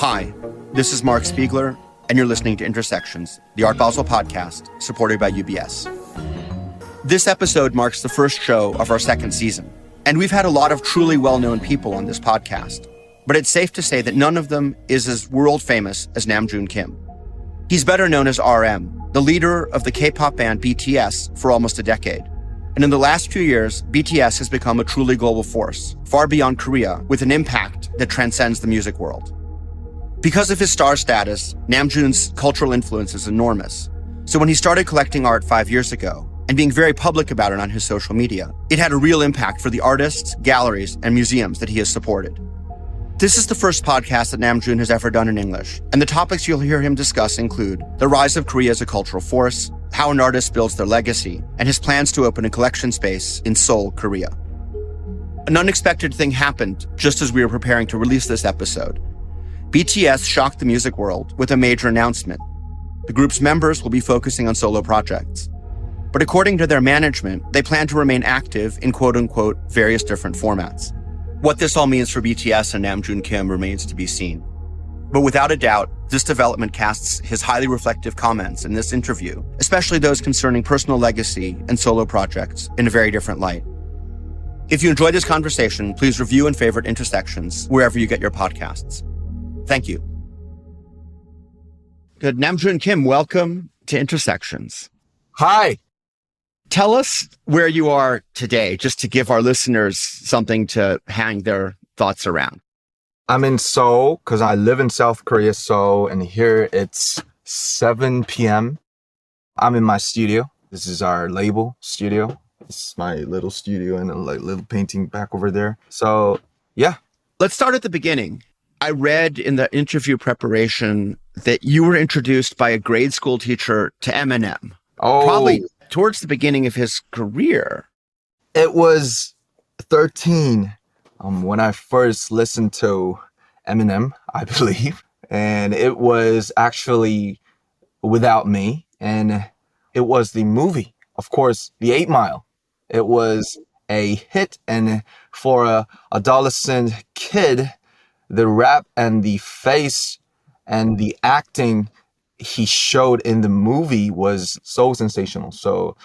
Hi, this is Mark Spiegler, and you're listening to Intersections, the Art Basel podcast, supported by UBS. This episode marks the first show of our second season, and we've had a lot of truly well-known people on this podcast, but it's safe to say that none of them is as world-famous as NAMJOON Kim. He's better known as RM, the leader of the K-pop band BTS for almost a decade. And in the last few years, BTS has become a truly global force, far beyond Korea, with an impact that transcends the music world. Because of his star status, NAMJOON's cultural influence is enormous. So when he started collecting art 5 years ago, and being very public about it on his social media, it had a real impact for the artists, galleries, and museums that he has supported. This is the first podcast that NAMJOON has ever done in English, and the topics you'll hear him discuss include the rise of Korea as a cultural force, how an artist builds their legacy, and his plans to open a collection space in Seoul, Korea. An unexpected thing happened just as we were preparing to release this episode. BTS shocked the music world with a major announcement. The group's members will be focusing on solo projects. But according to their management, they plan to remain active in quote-unquote various different formats. What this all means for BTS and NAMJOON Kim remains to be seen. But without a doubt, this development casts his highly reflective comments in this interview, especially those concerning personal legacy and solo projects, in a very different light. If you enjoyed this conversation, please review and favorite Intersections wherever you get your podcasts. Thank you. Good. NAMJOON Kim, welcome to Intersections. Hi. Tell us where you are today, just to give our listeners something to hang their thoughts around. I'm in Seoul because I live in South Korea, Seoul, and here it's 7 p.m. I'm in my studio. This is our label studio. This is my little studio and a little painting back over there. So, yeah. Let's start at the beginning. I read in the interview preparation that you were introduced by a grade school teacher to Eminem. Oh. Probably towards the beginning of his career. It was 13 when I first listened to Eminem, I believe. And it was actually Without Me. And it was the movie, of course, The 8 Mile. It was a hit. And for a adolescent kid, the rap and the face and the acting he showed in the movie was so sensational. So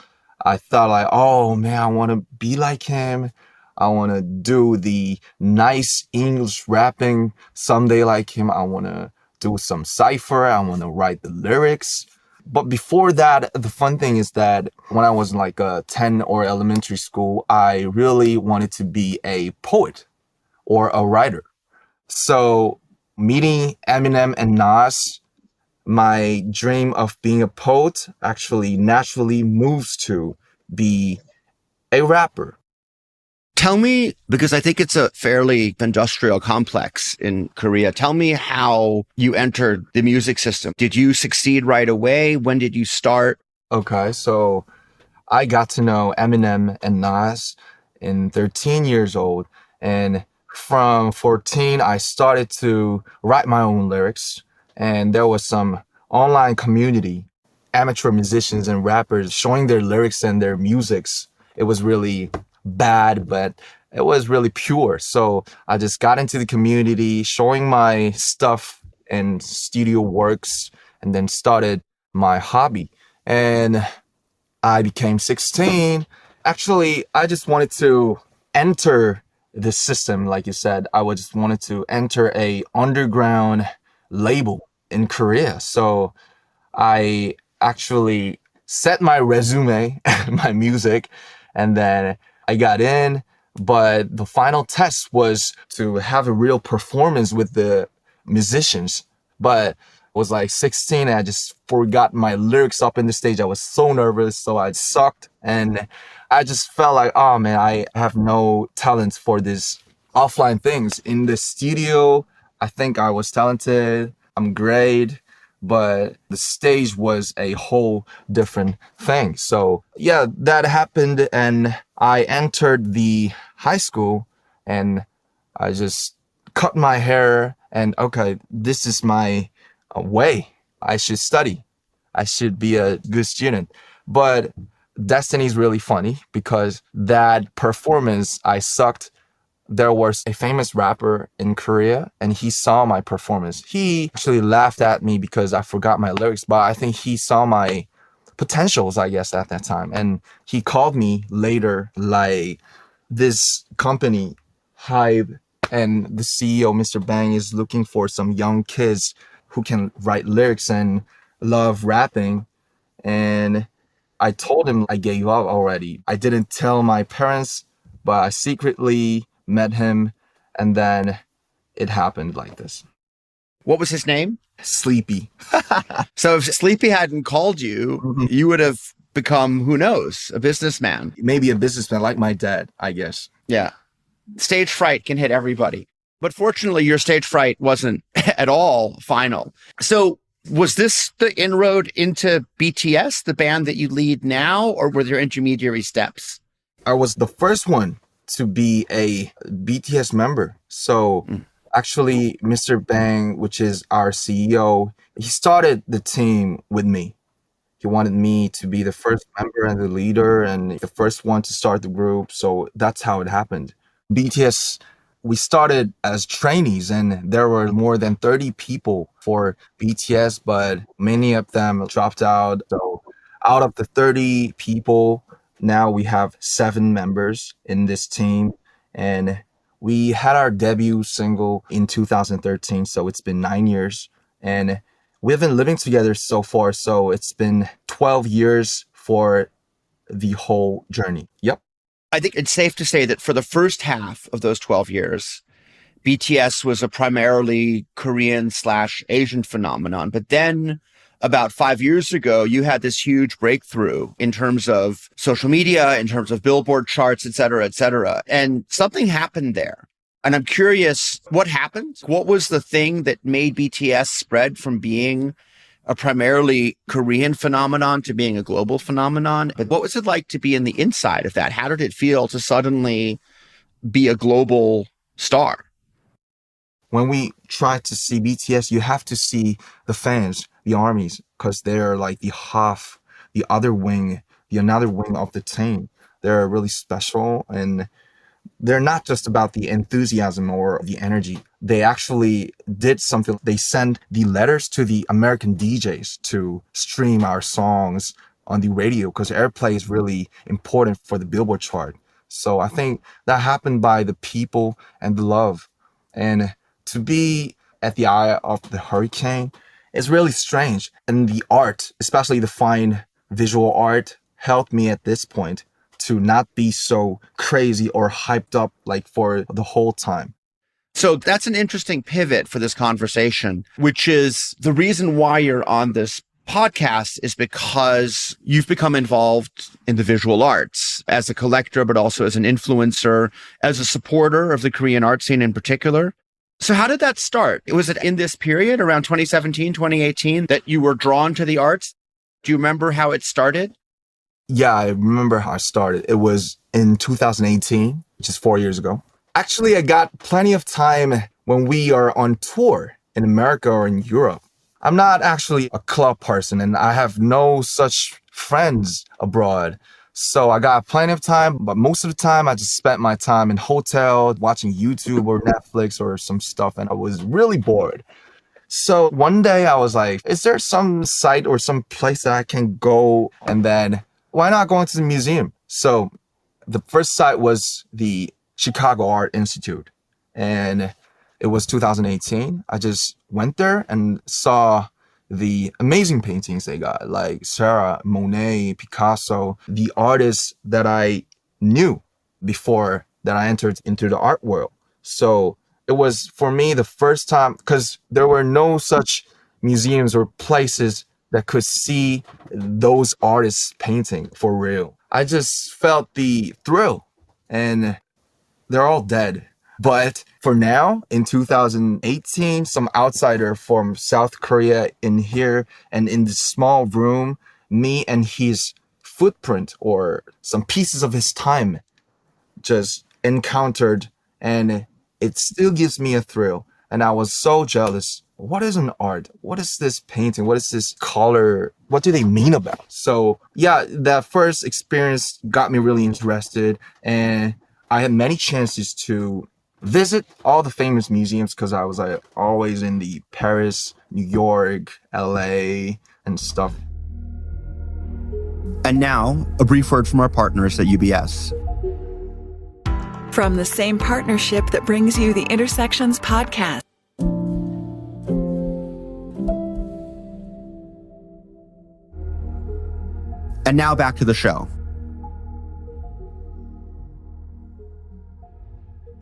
I thought like, oh man, I want to be like him. I want to do the nice English rapping someday like him. I want to do some cypher. I want to write the lyrics. But before that, the fun thing is that when I was like 10 or elementary school, I really wanted to be a poet or a writer. So meeting Eminem and Nas, my dream of being a poet actually naturally moves to be a rapper. Tell me, because I think it's a fairly industrial complex in Korea, tell me how you entered the music system. Did you succeed right away? When did you start? Okay, so I got to know Eminem and Nas in 13 years old. And from 14, I started to write my own lyrics. And there was some online community, amateur musicians and rappers showing their lyrics and their musics. It was really bad, but it was really pure. So I just got into the community, showing my stuff and studio works, and then started my hobby. And I became 16. Actually, I just wanted to enter the system, like you said. I just wanted to enter a underground label in Korea. So I actually set my resume, my music, and then I got in, but the final test was to have a real performance with the musicians. But I was like 16 and I just forgot my lyrics up in the stage. I was so nervous, so I sucked. And I just felt like, oh man, I have no talent for this offline things. In the studio, I think I was talented. I'm great. But the stage was a whole different thing. So yeah, that happened and I entered the high school and I just cut my hair and okay, this is my way. I should study. I should be a good student. But destiny is really funny because that performance, I sucked there was a famous rapper in Korea and he saw my performance. He actually laughed at me because I forgot my lyrics, but I think he saw my potentials, I guess, at that time. And he called me later, like, this company, Hype, and the CEO, Mr. Bang, is looking for some young kids who can write lyrics and love rapping. And I told him I gave up already. I didn't tell my parents, but I secretly met him, and then it happened like this. What was his name? Sleepy. So if Sleepy hadn't called you, you would have become, who knows, a businessman. Maybe a businessman like my dad, I guess. Yeah. Stage fright can hit everybody. But fortunately, your stage fright wasn't at all final. So was this the inroad into BTS, the band that you lead now, or were there intermediary steps? I was the first one to be a BTS member. So actually, Mr. Bang, which is our CEO, he started the team with me. He wanted me to be the first member and the leader and the first one to start the group. So that's how it happened. BTS, we started as trainees and there were more than 30 people for BTS, but many of them dropped out. So out of the 30 people, now we have 7 members in this team. And we had our debut single in 2013, so it's been 9 years. And we've been living together so far, so it's been 12 years for the whole journey. Yep. I think it's safe to say that for the first half of those 12 years, BTS was a primarily Korean/Asian phenomenon. But then about 5 years ago, you had this huge breakthrough in terms of social media, in terms of Billboard charts, et cetera, et cetera. And something happened there. And I'm curious, what happened? What was the thing that made BTS spread from being a primarily Korean phenomenon to being a global phenomenon? But what was it like to be in the inside of that? How did it feel to suddenly be a global star? When we try to see BTS, you have to see the fans, the armies, because they're like the half, the other wing, the another wing of the team. They're really special, and they're not just about the enthusiasm or the energy. They actually did something. They sent the letters to the American DJs to stream our songs on the radio because airplay is really important for the Billboard chart. So I think that happened by the people and the love. And to be at the eye of the hurricane is really strange. And the art, especially the fine visual art, helped me at this point to not be so crazy or hyped up like for the whole time. So that's an interesting pivot for this conversation, which is the reason why you're on this podcast is because you've become involved in the visual arts as a collector, but also as an influencer, as a supporter of the Korean art scene in particular. So how did that start? Was it in this period around 2017, 2018 that you were drawn to the arts? Do you remember how it started? Yeah, I remember how it started. It was in 2018, which is 4 years ago. Actually, I got plenty of time when we are on tour in America or in Europe. I'm not actually a club person and I have no such friends abroad. So I got plenty of time, but most of the time I just spent my time in hotel watching YouTube or Netflix or some stuff, and I was really bored. So one day I was like, is there some site or some place that I can go, and then why not go into the museum? So the first site was the Chicago Art Institute, and it was 2018. I just went there and saw the amazing paintings they got, like Sarah, Monet, Picasso, the artists that I knew before that I entered into the art world. So it was, for me, the first time, because there were no such museums or places that could see those artists painting for real. I just felt the thrill, and they're all dead. But for now, in 2018, some outsider from South Korea in here, and in this small room, me and his footprint or some pieces of his time just encountered, and it still gives me a thrill. And I was so jealous. What is an art? What is this painting? What is this color? What do they mean about? So yeah, that first experience got me really interested, and I had many chances to visit all the famous museums because I was like always in the Paris, New York, LA, and stuff. And now, a brief word from our partners at UBS. From the same partnership that brings you the Intersections podcast. And now back to the show.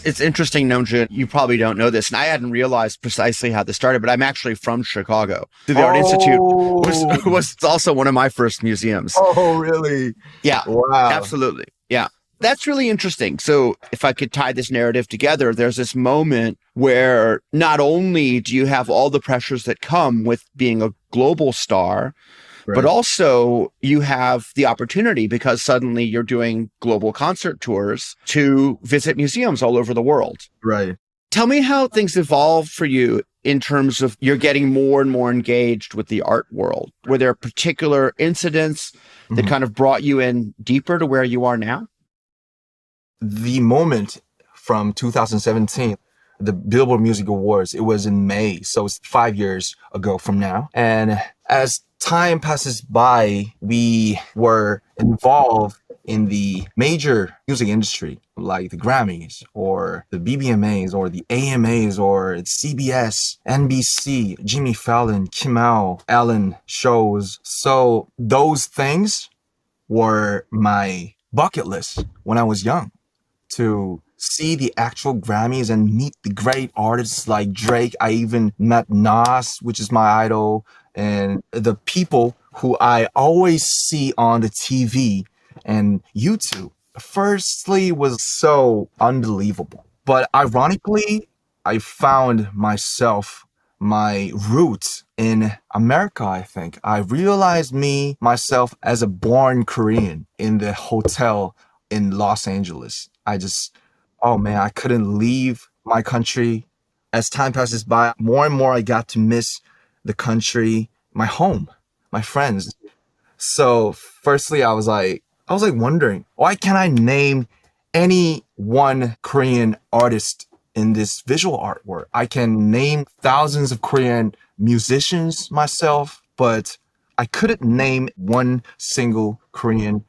It's interesting, NAMJOON, you probably don't know this, and I hadn't realized precisely how this started, but I'm actually from Chicago. The Art Institute was also one of my first museums. Oh, really? Yeah, wow. Absolutely. Yeah. That's really interesting. So if I could tie this narrative together, there's this moment where not only do you have all the pressures that come with being a global star, right, but also you have the opportunity because suddenly you're doing global concert tours to visit museums all over the world. Right. Tell me how things evolved for you in terms of you're getting more and more engaged with the art world. Were there particular incidents that kind of brought you in deeper to where you are now? The moment from 2017, the Billboard Music Awards, it was in May. So it's 5 years ago from now. And as time passes by, we were involved in the major music industry, like the Grammys or the BBMAs or the AMAs or CBS, NBC, Jimmy Fallon, Kimmel, Ellen shows. So those things were my bucket list when I was young, to see the actual Grammys and meet the great artists like Drake. I even met Nas, which is my idol, and the people who I always see on the TV and YouTube. Firstly, was so unbelievable. But ironically, I found my roots in America, I think. I realized myself as a born Korean in the hotel in Los Angeles. I couldn't leave my country. As time passes by, more and more I got to miss the country, my home, my friends. So firstly, I was wondering, why can't I name any one Korean artist in this visual artwork? I can name thousands of Korean musicians myself, but I couldn't name one single Korean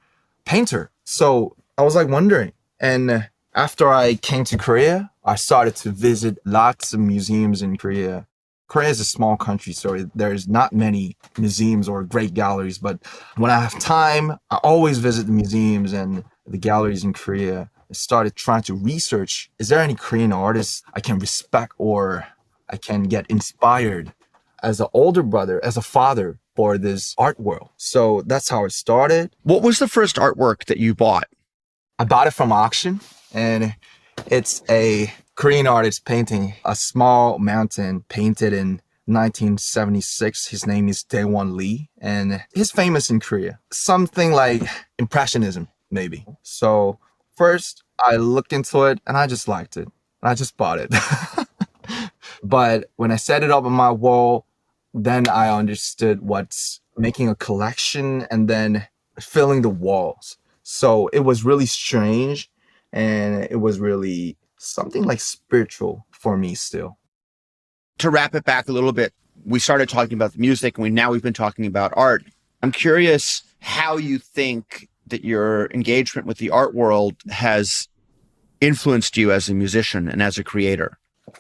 painter. So I was wondering. And after I came to Korea, I started to visit lots of museums in Korea. Korea is a small country, so there's not many museums or great galleries. But when I have time, I always visit the museums and the galleries in Korea. I started trying to research, is there any Korean artists I can respect or I can get inspired as an older brother, as a father for this art world? So that's how it started. What was the first artwork that you bought? I bought it from auction, and it's a Korean artist painting a small mountain painted in 1976. His name is Daewon Lee, and he's famous in Korea. Something like Impressionism, maybe. So first, I looked into it, and I just liked it. I just bought it. But when I set it up on my wall, then I understood what's making a collection and then filling the walls. So it was really strange, and it was really something like spiritual for me still. To wrap it back a little bit, we started talking about the music, and we've been talking about art. I'm curious how you think that your engagement with the art world has influenced you as a musician and as a creator.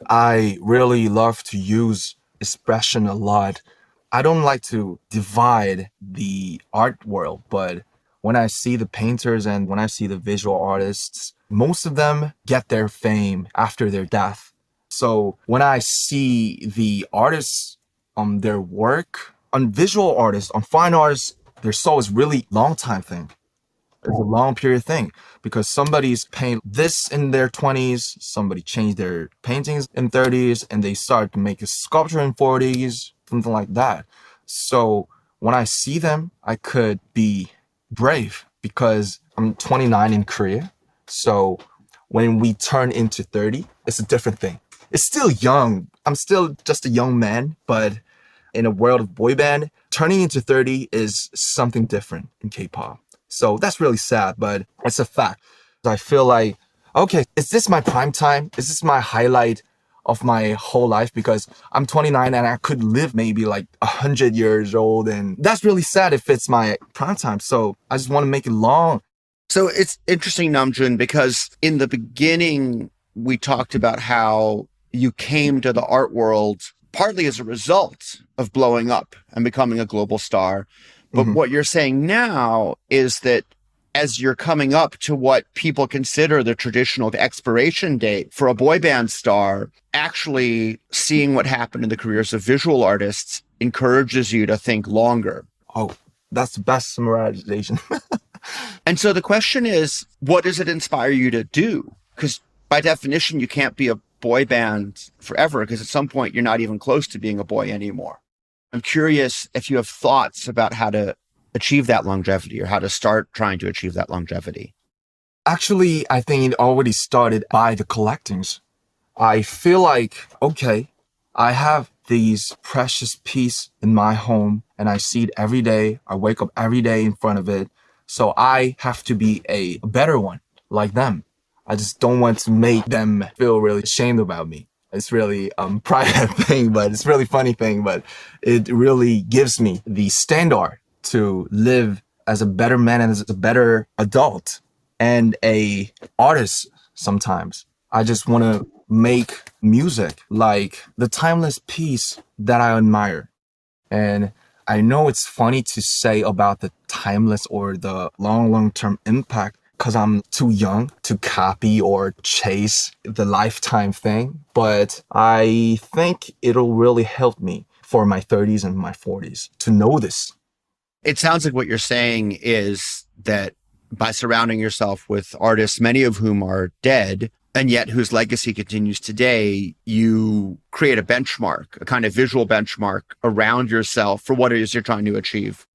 I really love to use expression a lot. I don't like to divide the art world, but when I see the painters and when I see the visual artists, most of them get their fame after their death. So when I see the artists on their work, on visual artists, on fine artists, their soul is really long time thing. It's a long period thing because somebody's paint this in their 20s, somebody changed their paintings in 30s, and they start to make a sculpture in 40s, something like that. So when I see them, I could be brave because I'm 29 in Korea. So when we turn into 30, it's a different thing. It's still young. I'm still just a young man, but in a world of boy band, turning into 30 is something different in K-pop. So that's really sad, but it's a fact. I feel like okay, is this my prime time? Is this my highlight of my whole life? Because I'm 29 and I could live maybe like 100 years old. And that's really sad if it's my prime time. So I just want to make it long. So it's interesting, Namjoon, because in the beginning, we talked about how you came to the art world partly as a result of blowing up and becoming a global star. But what you're saying now is that as you're coming up to what people consider the traditional expiration date for a boy band star, actually seeing what happened in the careers of visual artists encourages you to think longer. Oh, that's the best summarization. And so the question is, what does it inspire you to do? Because by definition, you can't be a boy band forever, because at some point you're not even close to being a boy anymore. I'm curious if you have thoughts about how to achieve that longevity or how to start trying to achieve that longevity. Actually, I think it already started by the collectings. I feel like, okay, I have these precious pieces in my home and I see it every day. I wake up every day in front of it. So I have to be a better one like them. I just don't want to make them feel really ashamed about me. It's really private thing, but it's really funny thing, but it really gives me the standard to live as a better man and as a better adult and a artist sometimes. I just want to make music like the timeless piece that I admire. And I know it's funny to say about the timeless or the long-term impact because I'm too young to copy or chase the lifetime thing. But I think it'll really help me for my 30s and my 40s to know this. It sounds like what you're saying is that by surrounding yourself with artists, many of whom are dead, and yet whose legacy continues today, you create a benchmark, a kind of visual benchmark around yourself for what it is you're trying to achieve.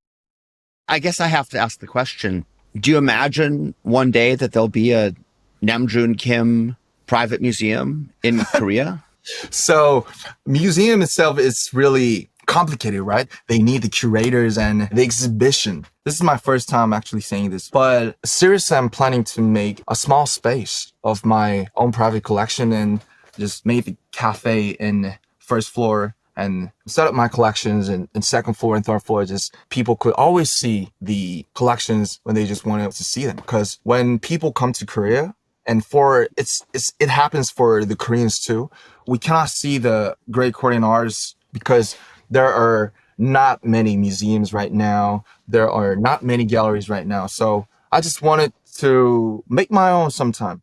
I guess I have to ask the question, do you imagine one day that there'll be a Namjoon Kim private museum in Korea? So museum itself is really complicated, right? They need the curators and the exhibition. This is my first time actually saying this, but seriously, I'm planning to make a small space of my own private collection and just make the cafe in first floor and set up my collections in second floor and third floor. Just people could always see the collections when they just wanted to see them. Because when people come to Korea, and it happens for the Koreans too, we cannot see the great Korean artists because there are not many museums right now. There are not many galleries right now. So I just wanted to make my own sometime.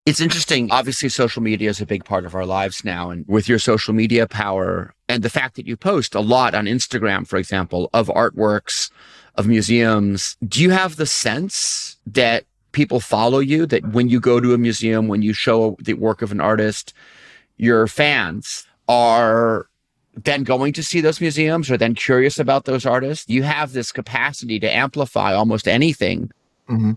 It's interesting. Obviously, social media is a big part of our lives now. And with your social media power and the fact that you post a lot on Instagram, for example, of artworks, of museums, do you have the sense that people follow you, that when you go to a museum, when you show the work of an artist, your fans are then going to see those museums or then curious about those artists? You have this capacity to amplify almost anything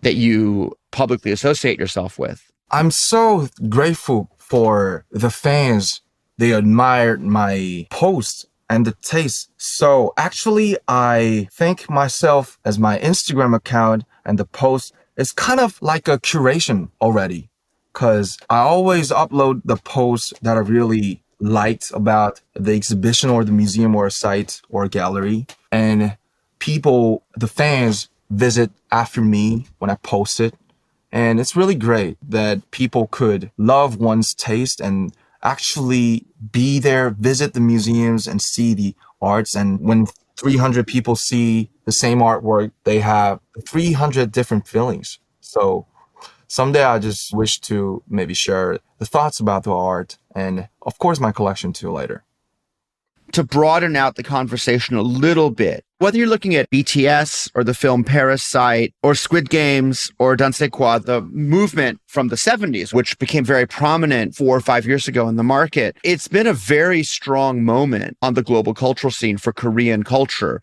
that you publicly associate yourself with. I'm so grateful for the fans. They admired my post and the taste. So actually, I think myself as my Instagram account and the post is kind of like a curation already, because I always upload the posts that I really liked about the exhibition or the museum or a site or a gallery. And people, the fans, visit after me when I post it. And it's really great that people could love one's taste and actually be there, visit the museums and see the arts. And when 300 people see the same artwork, they have 300 different feelings. So someday I just wish to maybe share the thoughts about the art and of course my collection too later. To broaden out the conversation a little bit, whether you're looking at BTS or the film Parasite or Squid Games or Dansekwa, the movement from the 70s, which became very prominent 4 or 5 years ago in the market, it's been a very strong moment on the global cultural scene for Korean culture.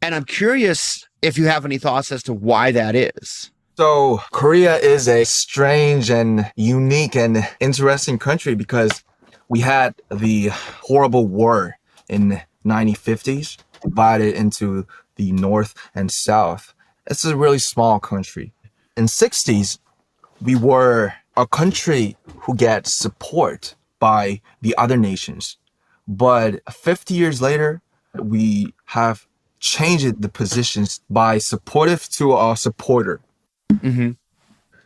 And I'm curious if you have any thoughts as to why that is. So Korea is a strange and unique and interesting country because we had the horrible war in 1950s, divided into the North and South. It's a really small country. In 60s, we were a country who gets support by the other nations. But 50 years later, we have changed the positions by supportive to a supporter. Mm-hmm.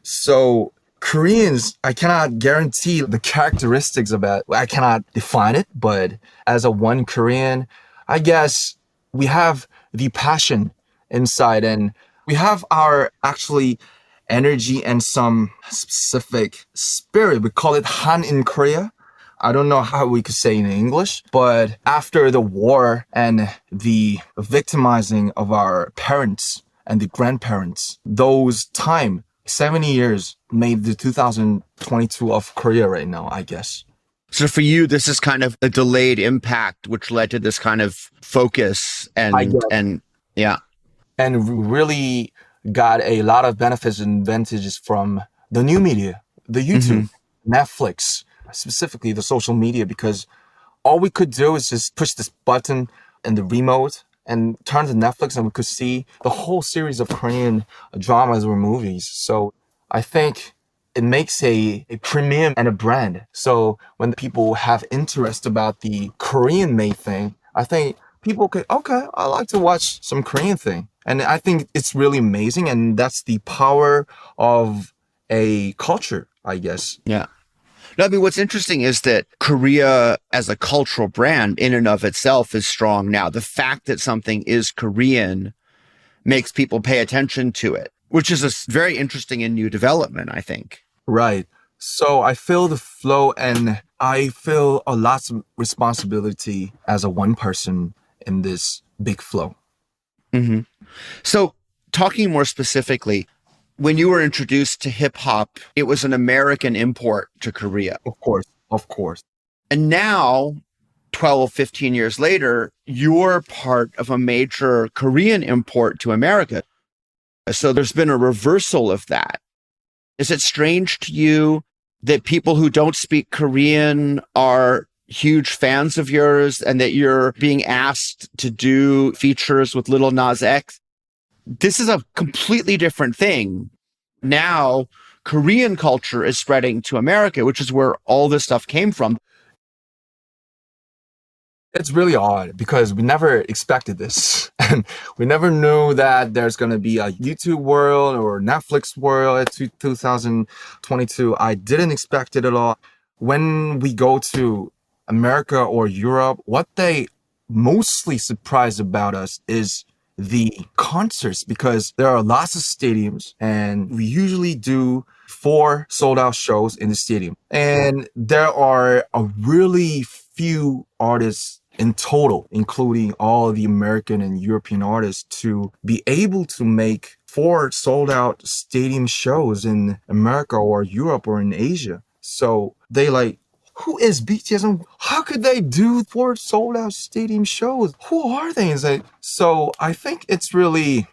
So Koreans, I cannot guarantee the characteristics of it. I cannot define it, but as a one Korean, I guess we have the passion inside, and we have our actually energy and some specific spirit. We call it Han in Korea. I don't know how we could say in English, but after the war and the victimizing of our parents and the grandparents, those time, 70 years made the 2022 of Korea right now, I guess. So for you, this is kind of a delayed impact, which led to this kind of focus and yeah. And really got a lot of benefits and advantages from the new media, the YouTube, Netflix, specifically the social media, because all we could do is just push this button and the remote and turn to Netflix, and we could see the whole series of Korean dramas or movies. So I think it makes a premium and a brand. So when people have interest about the Korean made thing, I think people could, okay, I like to watch some Korean thing. And I think it's really amazing. And that's the power of a culture, I guess. Yeah. No, I mean, what's interesting is that Korea as a cultural brand in and of itself is strong now. The fact that something is Korean makes people pay attention to it, which is a very interesting and new development, I think. Right. So I feel the flow, and I feel a lot of responsibility as a one person in this big flow. Mm-hmm. So talking more specifically, when you were introduced to hip hop, it was an American import to Korea. Of course. And now, 12, 15 years later, you're part of a major Korean import to America. So there's been a reversal of that. Is it strange to you that people who don't speak Korean are huge fans of yours and that you're being asked to do features with Lil Nas X? This is a completely different thing. Now, Korean culture is spreading to America, which is where all this stuff came from. It's really odd because we never expected this. And we never knew that there's going to be a YouTube world or Netflix world at 2022. I didn't expect it at all. When we go to America or Europe, what they mostly surprised about us is the concerts, because there are lots of stadiums and we usually do 4 sold out shows in the stadium. And there are a really few artists in total, including all the American and European artists, to be able to make 4 sold out stadium shows in America or Europe or in Asia. So they like, who is BTS and how could they do 4 sold out stadium shows? Who are they? So I think it's really,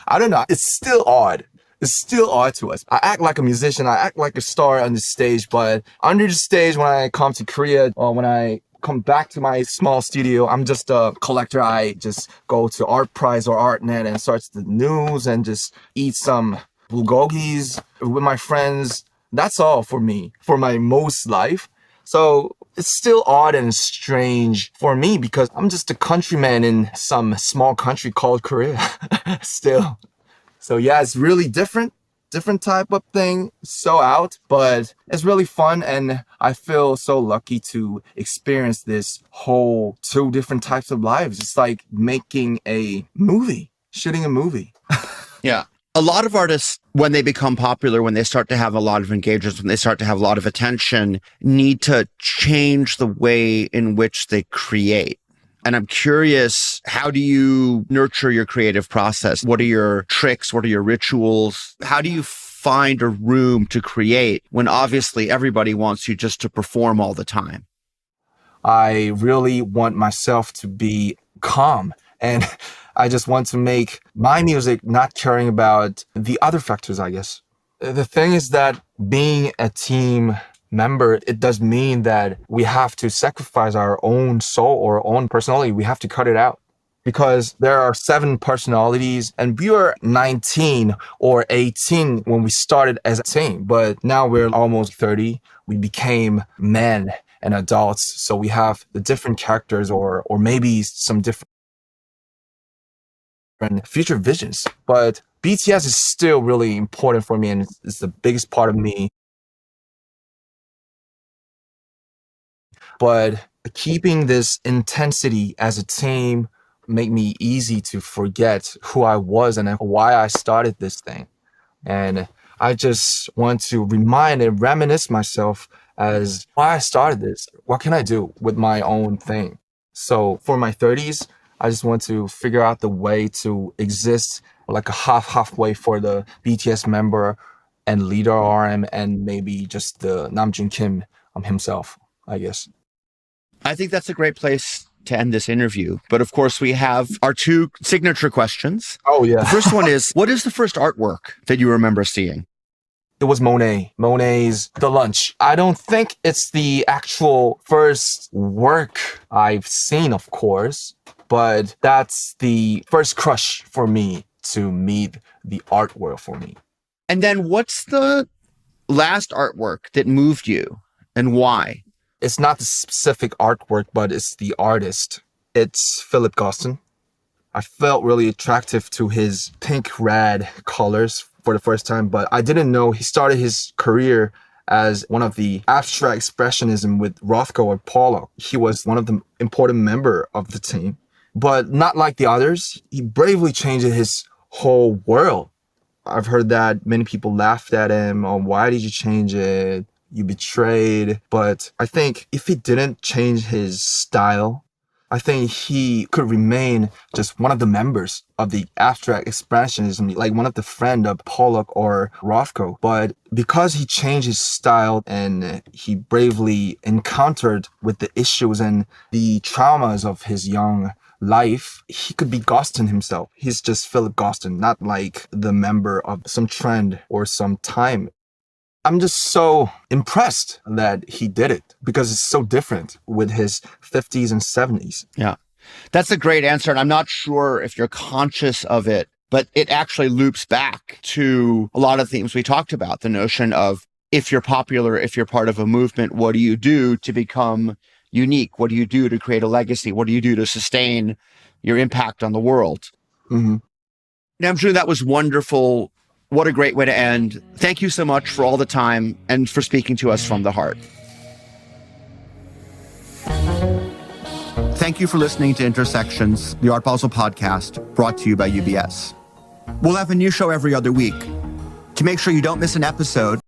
I don't know. It's still odd. It's still odd to us. I act like a musician. I act like a star on the stage, but under the stage, when I come to Korea or when I come back to my small studio, I'm just a collector. I just go to Art Prize or ArtNet and search the news and just eat some bulgogis with my friends. That's all for me, for my most life. So it's still odd and strange for me because I'm just a countryman in some small country called Korea still. So yeah, it's really different type of thing, so out, but it's really fun. And I feel so lucky to experience this whole 2 different types of lives. It's like making a movie, shooting a movie. Yeah. A lot of artists, when they become popular, when they start to have a lot of engagements, when they start to have a lot of attention, need to change the way in which they create. And I'm curious, how do you nurture your creative process? What are your tricks? What are your rituals? How do you find a room to create when obviously everybody wants you just to perform all the time? I really want myself to be calm, and I just want to make my music not caring about the other factors, I guess. The thing is that being a team member, it does mean that we have to sacrifice our own soul or own personality. We have to cut it out. because there are 7 personalities and we were 19 or 18 when we started as a team, but now we're almost 30. We became men and adults. So we have the different characters or maybe some different future visions. But BTS is still really important for me and it's the biggest part of me. But keeping this intensity as a team made me easy to forget who I was and why I started this thing. And I just want to remind and reminisce myself as why I started this. What can I do with my own thing? So for my 30s, I just want to figure out the way to exist like a halfway for the BTS member and leader RM and maybe just the Namjoon Kim himself, I guess. I think that's a great place to end this interview. But of course, we have our 2 signature questions. Oh, yeah. The first one is, what is the first artwork that you remember seeing? It was Monet. Monet's The Lunch. I don't think it's the actual first work I've seen, of course, but that's the first crush for me to meet the art world for me. And then what's the last artwork that moved you and why? It's not the specific artwork, but it's the artist. It's Philip Gostin. I felt really attractive to his pink-red colors for the first time, but I didn't know he started his career as one of the abstract expressionism with Rothko or Pollock. He was one of the important member of the team, but not like the others. He bravely changed his whole world. I've heard that many people laughed at him. Oh, why did you change it? You betrayed. But I think if he didn't change his style, I think he could remain just one of the members of the abstract expressionism, like one of the friend of Pollock or Rothko. But because he changed his style and he bravely encountered with the issues and the traumas of his young life, he could be Gostin himself. He's just Philip Gostin, not like the member of some trend or some time. I'm just so impressed that he did it because it's so different with his 50s and 70s. Yeah, that's a great answer. And I'm not sure if you're conscious of it, but it actually loops back to a lot of themes we talked about. The notion of if you're popular, if you're part of a movement, what do you do to become unique? What do you do to create a legacy? What do you do to sustain your impact on the world? Mm-hmm. Namjoon, that was wonderful. What a great way to end. Thank you so much for all the time and for speaking to us from the heart. Thank you for listening to Intersections, the Art Basel podcast brought to you by UBS. We'll have a new show every other week. To make sure you don't miss an episode,